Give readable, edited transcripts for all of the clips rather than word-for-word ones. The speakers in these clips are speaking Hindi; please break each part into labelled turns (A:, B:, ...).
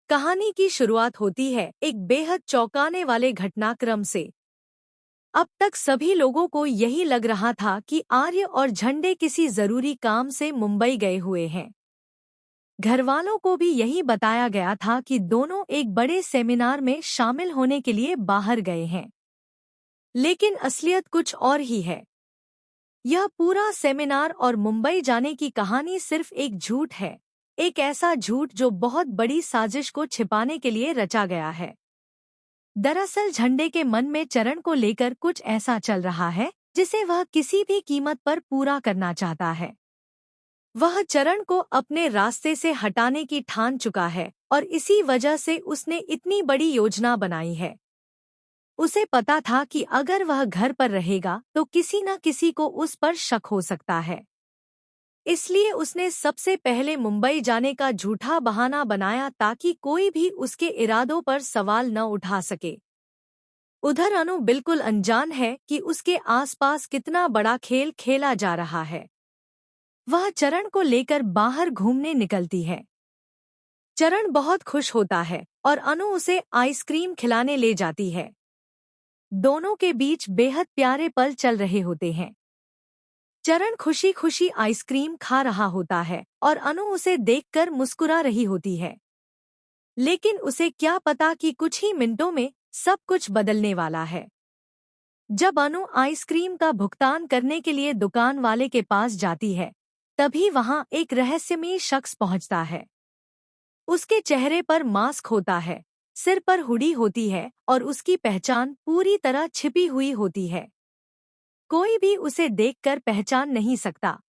A: कहानी की शुरुआत होती है एक बेहद चौंकाने वाले घटनाक्रम से। अब तक सभी लोगों को यही लग रहा था कि आर्य और झंडे किसी जरूरी काम से मुंबई गए हुए हैं। घरवालों को भी यही बताया गया था कि दोनों एक बड़े सेमिनार में शामिल होने के लिए बाहर गए हैं। लेकिन असलियत कुछ और ही है। यह पूरा सेमिनार और मुंबई जाने की कहानी सिर्फ एक झूठ है। एक ऐसा झूठ जो बहुत बड़ी साजिश को छिपाने के लिए रचा गया है। दरअसल झंडे के मन में चरण को लेकर कुछ ऐसा चल रहा है जिसे वह किसी भी कीमत पर पूरा करना चाहता है। वह चरण को अपने रास्ते से हटाने की ठान चुका है और इसी वजह से उसने इतनी बड़ी योजना बनाई है। उसे पता था कि अगर वह घर पर रहेगा तो किसी न किसी को उस पर शक हो सकता है। इसलिए उसने सबसे पहले मुंबई जाने का झूठा बहाना बनाया ताकि कोई भी उसके इरादों पर सवाल न उठा सके। उधर अनु बिल्कुल अनजान है कि उसके आसपास कितना बड़ा खेल खेला जा रहा है। वह चरण को लेकर बाहर घूमने निकलती है। चरण बहुत खुश होता है और अनु उसे आइसक्रीम खिलाने ले जाती है। दोनों के बीच बेहद प्यारे पल चल रहे होते हैं। चरण खुशी खुशी आइसक्रीम खा रहा होता है और अनु उसे देखकर मुस्कुरा रही होती है। लेकिन उसे क्या पता कि कुछ ही मिनटों में सब कुछ बदलने वाला है। जब अनु आइसक्रीम का भुगतान करने के लिए दुकान वाले के पास जाती है, तभी वहां एक रहस्यमयी शख्स पहुंचता है। उसके चेहरे पर मास्क होता है, सिर पर हुडी होती है और उसकी पहचान पूरी तरह छिपी हुई होती है। कोई भी उसे देखकर पहचान नहीं सकता।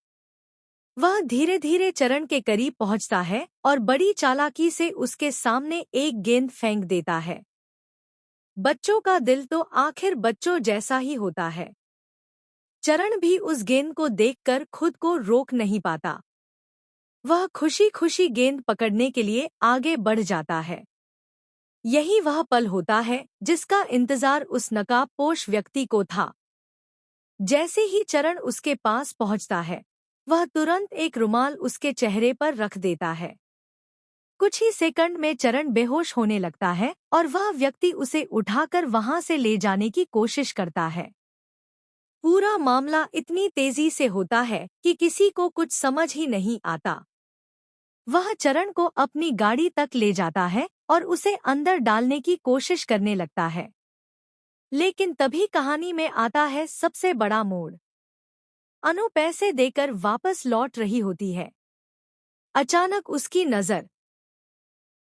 A: वह धीरे धीरे चरण के करीब पहुंचता है और बड़ी चालाकी से उसके सामने एक गेंद फेंक देता है। बच्चों का दिल तो आखिर बच्चों जैसा ही होता है। चरण भी उस गेंद को देखकर खुद को रोक नहीं पाता। वह खुशी खुशी गेंद पकड़ने के लिए आगे बढ़ जाता है। यही वह पल होता है जिसका इंतजार उस नकाबपोश व्यक्ति को था। जैसे ही चरण उसके पास पहुंचता है, वह तुरंत एक रुमाल उसके चेहरे पर रख देता है। कुछ ही सेकंड में चरण बेहोश होने लगता है और वह व्यक्ति उसे उठाकर वहां से ले जाने की कोशिश करता है। पूरा मामला इतनी तेजी से होता है कि किसी को कुछ समझ ही नहीं आता। वह चरण को अपनी गाड़ी तक ले जाता है और उसे अंदर डालने की कोशिश करने लगता है। लेकिन तभी कहानी में आता है सबसे बड़ा मोड़। अनु पैसे देकर वापस लौट रही होती है। अचानक उसकी नज़र